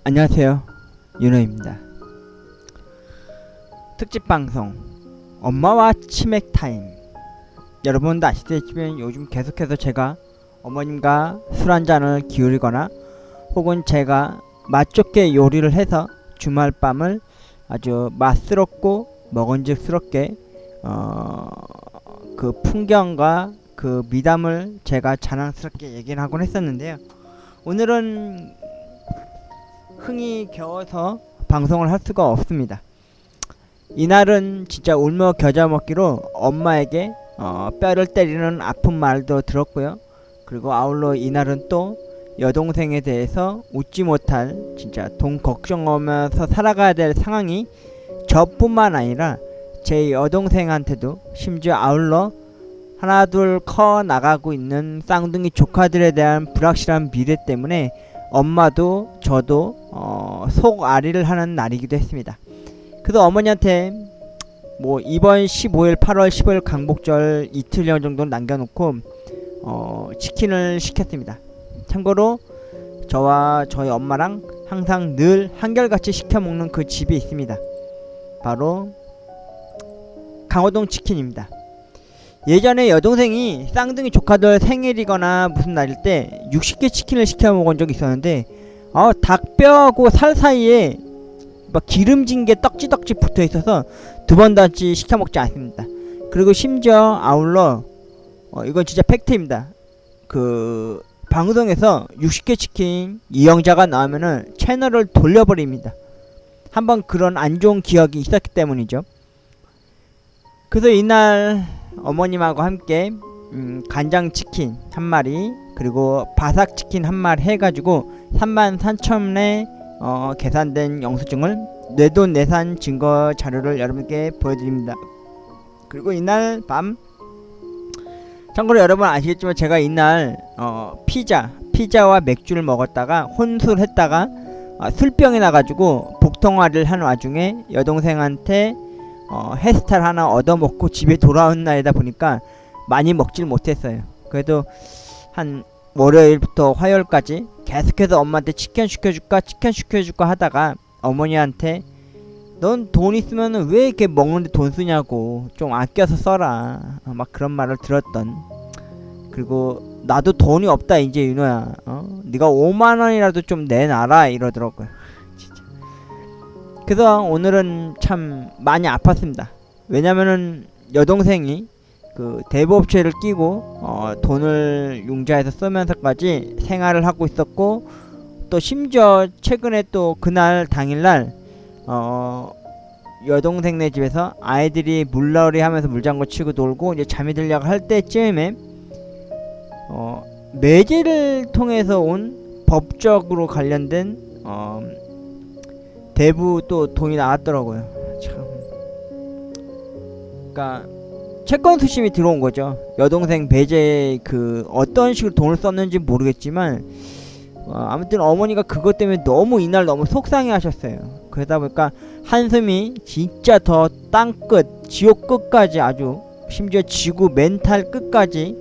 안녕하세요, 윤호입니다. 특집방송 엄마와 치맥 타임. 여러분도 아시다시피 요즘 계속해서 제가 어머님과 술 한잔을 기울이거나 혹은 제가 맛좋게 요리를 해서 주말밤을 아주 맛스럽고 먹은직스럽게 그 풍경과 그 미담을 제가 자랑스럽게 얘기를 하곤 했었는데요. 오늘은 흥이 겨워서 방송을 할 수가 없습니다. 이날은 진짜 울며 겨자 먹기로 엄마에게 뼈를 때리는 아픈 말도 들었고요. 그리고 아울러 이날은 또 여동생에 대해서 웃지 못할 진짜 돈 걱정하면서 살아가야 될 상황이 저뿐만 아니라 제 여동생한테도 심지어 아울러 하나 둘 커 나가고 있는 쌍둥이 조카들에 대한 불확실한 미래 때문에 엄마도 저도 속앓이를 하는 날이기도 했습니다. 그래서 어머니한테 뭐 이번 15일 8월 15일 강복절 이틀여 정도 남겨놓고 치킨을 시켰습니다. 참고로 저와 저희 엄마랑 항상 늘 한결같이 시켜먹는 그 집이 있습니다. 바로 강호동 치킨입니다. 예전에 여동생이 쌍둥이 조카들 생일이거나 무슨 날일 때 60개 치킨을 시켜 먹은 적이 있었는데 닭뼈하고 살 사이에 막 기름진 게 떡지떡지 붙어 있어서 두 번 다시 시켜 먹지 않습니다. 그리고 심지어 아울러 이건 진짜 팩트입니다. 그 방송에서 60개 치킨 이영자가 나오면은 채널을 돌려버립니다. 한번 그런 안 좋은 기억이 있었기 때문이죠. 그래서 이날 어머님하고 함께 간장치킨 한 마리 그리고 바삭치킨 한 마리 해가지고 33,000원에 계산된 영수증을 내돈내산 증거 자료를 여러분께 보여드립니다. 그리고 이날 밤 참고로 여러분 아시겠지만 제가 이날 피자와 맥주를 먹었다가 혼술했다가 술병이 나가지고 복통화를 한 와중에 여동생한테 햇스탈 하나 얻어먹고 집에 돌아온 날이다 보니까 많이 먹질 못했어요. 그래도 한 월요일부터 화요일까지 계속해서 엄마한테 치킨 시켜줄까 하다가 어머니한테 넌 돈 있으면 왜 이렇게 먹는데 돈 쓰냐고 좀 아껴서 써라 막 그런 말을 들었던. 그리고 나도 돈이 없다 이제 윤호야 네가 5만원이라도 좀 내놔라 이러더라고요. 진짜. 그래서 오늘은 참 많이 아팠습니다. 왜냐면은 여동생이 그 대부업체를 끼고 돈을 융자해서 쓰면서까지 생활을 하고 있었고 또 심지어 최근에 또 그날 당일날 여동생네 집에서 아이들이 물놀이 하면서 물장구 치고 놀고 이제 잠이 들려고 할 때쯤에 매제를 통해서 온 법적으로 관련된 대부 또 돈이 나왔더라고요. 참. 그러니까 채권 수심이 들어온 거죠. 여동생 배제 그 어떤 식으로 돈을 썼는지 모르겠지만 아무튼 어머니가 그것 때문에 너무 이날 너무 속상해 하셨어요. 그러다 보니까 한숨이 진짜 더 땅끝 지옥 끝까지 아주 심지어 지구 멘탈 끝까지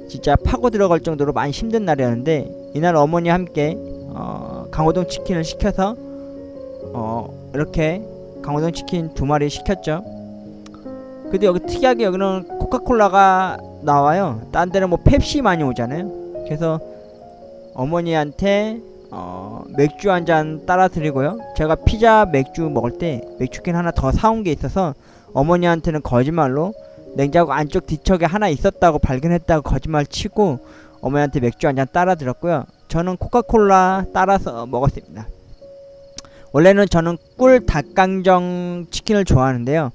진짜 파고 들어갈 정도로 많이 힘든 날이었는데 이날 어머니와 함께 강호동 치킨을 시켜서 이렇게 강호동 치킨 2마리 시켰죠. 근데 여기 특이하게 여기는 코카콜라가 나와요. 딴 데는 뭐 펩시 많이 오잖아요. 그래서 어머니한테 맥주 한 잔 따라 드리고요. 제가 피자 맥주 먹을 때 맥주캔 하나 더 사온 게 있어서 어머니한테는 거짓말로 냉장고 안쪽 뒤척에 하나 있었다고 발견했다고 거짓말 치고 어머니한테 맥주 한 잔 따라 드렸고요. 저는 코카콜라 따라서 먹었습니다. 원래는 저는 꿀 닭강정 치킨을 좋아하는데요.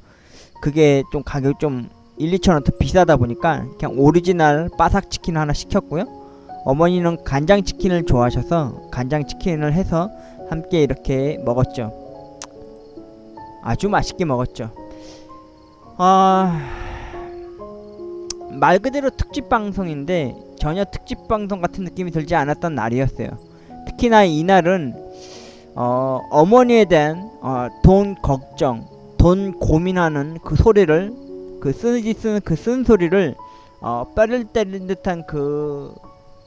그게 좀 가격이 좀 1-2천원 더 비싸다 보니까 그냥 오리지널 바삭치킨 하나 시켰고요. 어머니는 간장치킨을 좋아하셔서 간장치킨을 해서 함께 이렇게 먹었죠. 아주 맛있게 먹었죠. 말 그대로 특집방송인데 전혀 특집방송 같은 느낌이 들지 않았던 날이었어요. 특히나 이날은 어머니에 대한 돈 걱정 돈 고민하는 그 소리를 그 쓰는 그 쓴소리를 뼈를 때린 듯한 그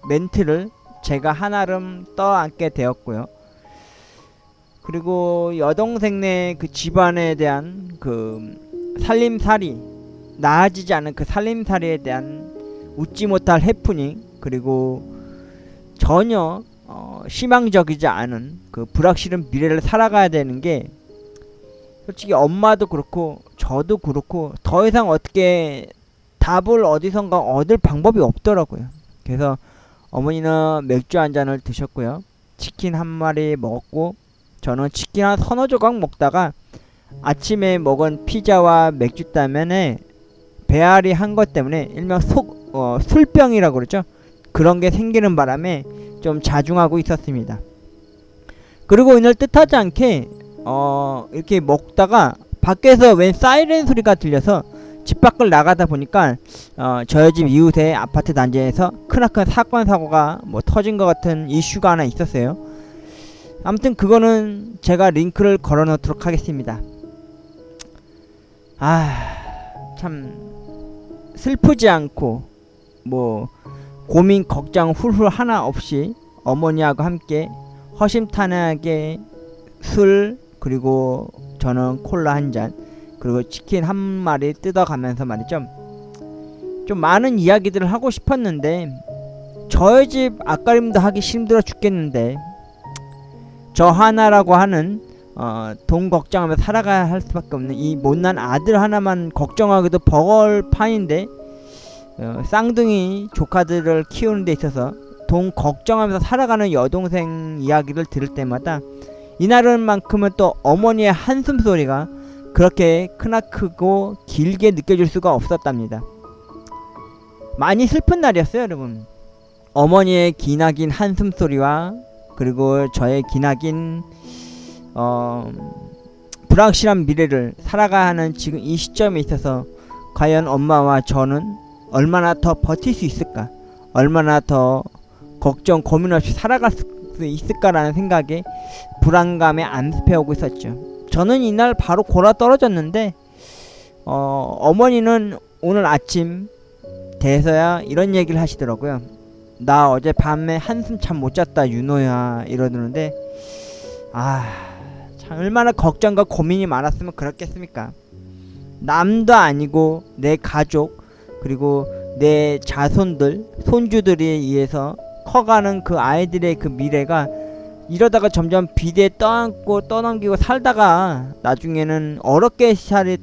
멘트를 제가 한아름 떠안게 되었고요. 그리고 여동생네 그 집안에 대한 그 살림살이, 나아지지 않은 그 살림살이에 대한 웃지 못할 해프닝, 그리고 전혀 희망적이지 않은 그 불확실한 미래를 살아가야 되는 게 솔직히 엄마도 그렇고 저도 그렇고 더 이상 어떻게 답을 어디선가 얻을 방법이 없더라고요. 그래서 어머니는 맥주 한 잔을 드셨고요. 치킨 한 마리 먹었고 저는 치킨 한 서너 조각 먹다가 아침에 먹은 피자와 맥주 때문에 배앓이 한 것 때문에 일명 술병이라고 그러죠. 그런 게 생기는 바람에 좀 자중하고 있었습니다. 그리고 오늘 뜻하지 않게 이렇게 먹다가 밖에서 웬 사이렌 소리가 들려서 집 밖을 나가다 보니까 저희 집 이웃의 아파트 단지에서 크나큰 사건 사고가 뭐 터진 것 같은 이슈가 하나 있었어요. 아무튼 그거는 제가 링크를 걸어 놓도록 하겠습니다. 참 슬프지 않고 뭐 고민 걱정 훌훌 하나 없이 어머니하고 함께 허심탄회하게 술, 그리고 저는 콜라 한 잔, 그리고 치킨 한 마리 뜯어가면서 말이죠, 좀 많은 이야기들을 하고 싶었는데 저희 집 앞가림도 하기 힘들어 죽겠는데 저 하나라고 하는 돈 걱정하며 살아가야 할 수밖에 없는 이 못난 아들 하나만 걱정하기도 버거울판인데 쌍둥이 조카들을 키우는 데 있어서 돈 걱정하면서 살아가는 여동생 이야기를 들을 때마다 이날만큼은 또 어머니의 한숨 소리가 그렇게 크고 길게 느껴질 수가 없었답니다. 많이 슬픈 날이었어요, 여러분. 어머니의 기나긴 한숨 소리와 그리고 저의 기나긴 불확실한 미래를 살아가야 하는 지금 이 시점에 있어서 과연 엄마와 저는 얼마나 더 버틸 수 있을까, 얼마나 더 걱정 고민 없이 살아갈 수 있을까라는 생각에 불안감에 안습해오고 있었죠. 저는 이날 바로 골아 떨어졌는데 어머니는 오늘 아침 돼서야 이런 얘기를 하시더라고요. 나 어제 밤에 한숨 참 못 잤다 윤호야 이러는데 참 얼마나 걱정과 고민이 많았으면 그렇겠습니까. 남도 아니고 내 가족 그리고 내 자손들 손주들에 의해서 커가는 그 아이들의 그 미래가 이러다가 점점 비대에 떠안고 떠넘기고 살다가 나중에는 어렵게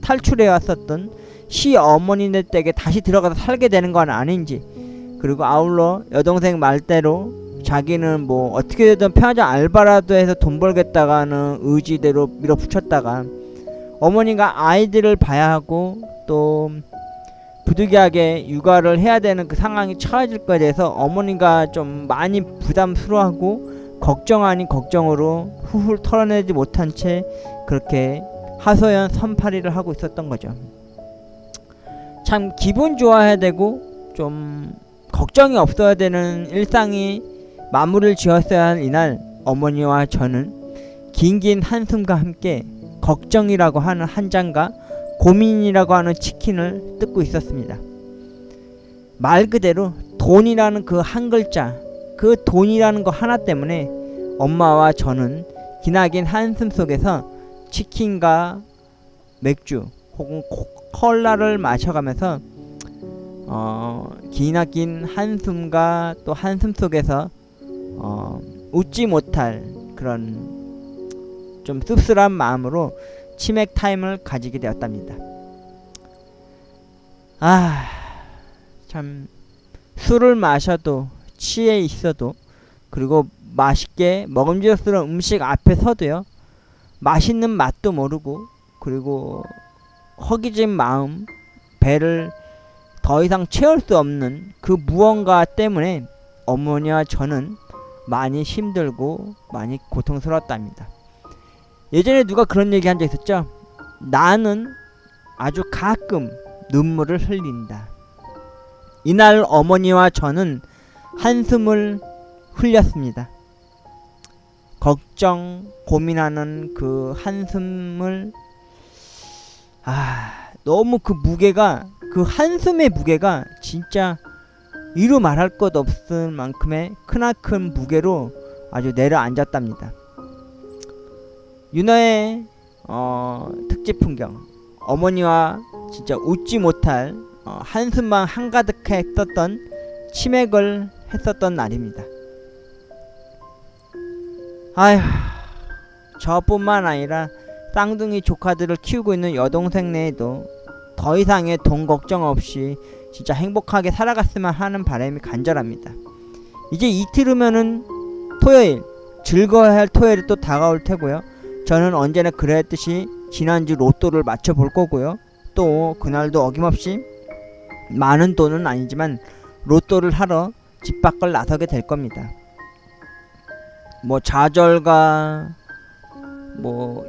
탈출해 왔었던 시어머니네 댁에 다시 들어가서 살게 되는 건 아닌지, 그리고 아울러 여동생 말대로 자기는 뭐 어떻게든 편하게 알바라도 해서 돈 벌겠다가는 의지대로 밀어붙였다가 어머니가 아이들을 봐야 하고 또 부득이하게 육아를 해야 되는 그 상황이 처해질 거에 대해서 어머니가 좀 많이 부담스러워하고 걱정 아닌 걱정으로 훌훌 털어내지 못한 채 그렇게 하소연 선파리를 하고 있었던 거죠. 참 기분 좋아야 되고 좀 걱정이 없어야 되는 일상이 마무리를 지었어야 할 이날, 어머니와 저는 긴긴 한숨과 함께 걱정이라고 하는 한 잔과 고민이라고 하는 치킨을 뜯고 있었습니다. 말 그대로 돈이라는 그 한 글자, 그 돈이라는 거 하나 때문에 엄마와 저는 기나긴 한숨 속에서 치킨과 맥주 혹은 콜라를 마셔가면서 기나긴 한숨과 또 한숨 속에서 웃지 못할 그런 좀 씁쓸한 마음으로 치맥 타임을 가지게 되었답니다. 참 술을 마셔도 취해 있어도 그리고 맛있게 먹음직스러운 음식 앞에 서도요, 맛있는 맛도 모르고 그리고 허기진 마음, 배를 더 이상 채울 수 없는 그 무언가 때문에 어머니와 저는 많이 힘들고 많이 고통스러웠답니다. 예전에 누가 그런 얘기 한 적 있었죠. 나는 아주 가끔 눈물을 흘린다. 이날 어머니와 저는 한숨을 흘렸습니다. 걱정, 고민하는 그 한숨을 너무 그 무게가, 그 한숨의 무게가 진짜 이루 말할 것 없을 만큼의 크나큰 무게로 아주 내려앉았답니다. 윤어의 특집 풍경, 어머니와 진짜 웃지 못할 한숨만 한가득 했었던 치맥을 했었던 날입니다. 아휴, 저뿐만 아니라 쌍둥이 조카들을 키우고 있는 여동생 내에도 더 이상의 돈 걱정 없이 진짜 행복하게 살아갔으면 하는 바람이 간절합니다. 이제 이틀 후면은 토요일, 즐거워야 할 토요일이 또 다가올 테고요. 저는 언제나 그랬듯이 지난주 로또를 맞춰볼 거고요. 또 그날도 어김없이 많은 돈은 아니지만 로또를 하러 집 밖을 나서게 될 겁니다.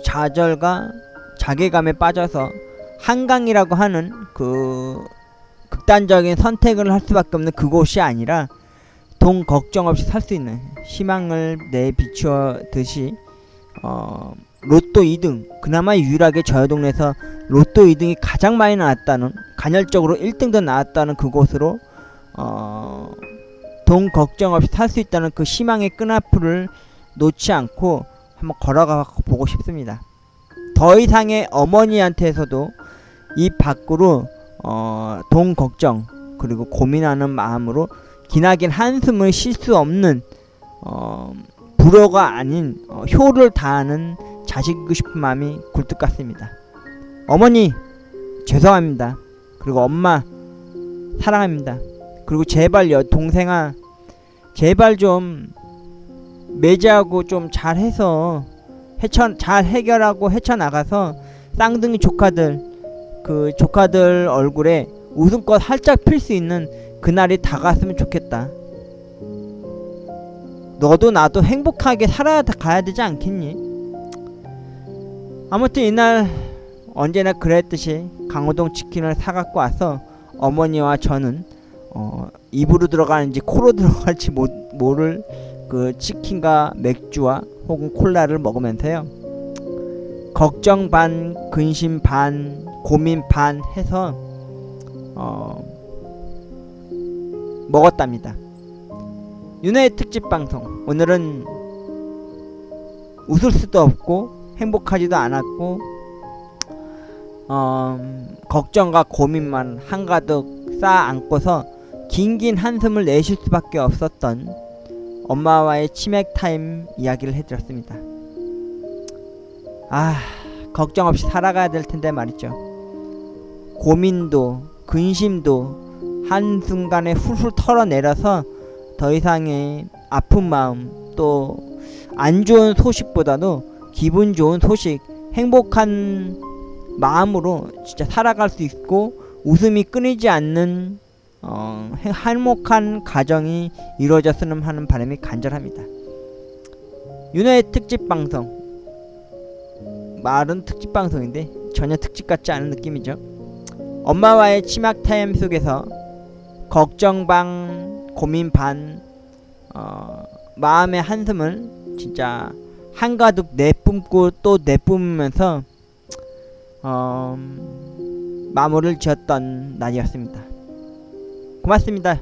좌절과 자괴감에 빠져서 한강이라고 하는 그 극단적인 선택을 할 수밖에 없는 그곳이 아니라 돈 걱정 없이 살 수 있는 희망을 내비추듯이 로또 2등, 그나마 유일하게 저희 동네에서 로또 2등이 가장 많이 나왔다는, 간헐적으로 1등도 나왔다는 그곳으로 돈 걱정 없이 살 수 있다는 그 희망의 끈앞을 놓지 않고 한번 걸어가 보고 싶습니다. 더 이상의 어머니한테서도 이 밖으로 돈 걱정 그리고 고민하는 마음으로 기나긴 한숨을 쉴 수 없는 불효가 아닌 효를 다하는 자식이고 싶은 마음이 굴뚝 같습니다. 어머니 죄송합니다. 그리고 엄마 사랑합니다. 그리고 제발요 동생아, 제발 좀 매제하고 좀 잘해서 잘 해결하고 헤쳐나가서 쌍둥이 조카들, 그 조카들 얼굴에 웃음꽃 활짝 필 수 있는 그날이 다가왔으면 좋겠다. 너도 나도 행복하게 살아야 가야 되지 않겠니? 아무튼 이날 언제나 그랬듯이 강호동 치킨을 사갖고 와서 어머니와 저는 입으로 들어가는지 코로 들어갈지 모를 그 치킨과 맥주와 혹은 콜라를 먹으면서요, 걱정 반, 근심 반, 고민 반 해서 먹었답니다. 윤회의 특집 방송, 오늘은 웃을 수도 없고 행복하지도 않았고 걱정과 고민만 한가득 쌓아 안고서 긴긴 한숨을 내쉴 수밖에 없었던 엄마와의 치맥 타임 이야기를 해드렸습니다. 걱정 없이 살아가야 될 텐데 말이죠. 고민도 근심도 한순간에 훌훌 털어내려서 더 이상의 아픈 마음, 또 안 좋은 소식보다도 기분 좋은 소식, 행복한 마음으로 진짜 살아갈 수 있고 웃음이 끊이지 않는 행복한 가정이 이루어졌으면 하는 바람이 간절합니다. 윤호의 특집 방송, 말은 특집 방송인데 전혀 특집 같지 않은 느낌이죠. 엄마와의 치맥 타임 속에서 걱정 반, 고민 반, 마음의 한숨을 진짜 한가득 내뿜고 또 내뿜으면서 마무리를 지었던 날이었습니다. 고맙습니다.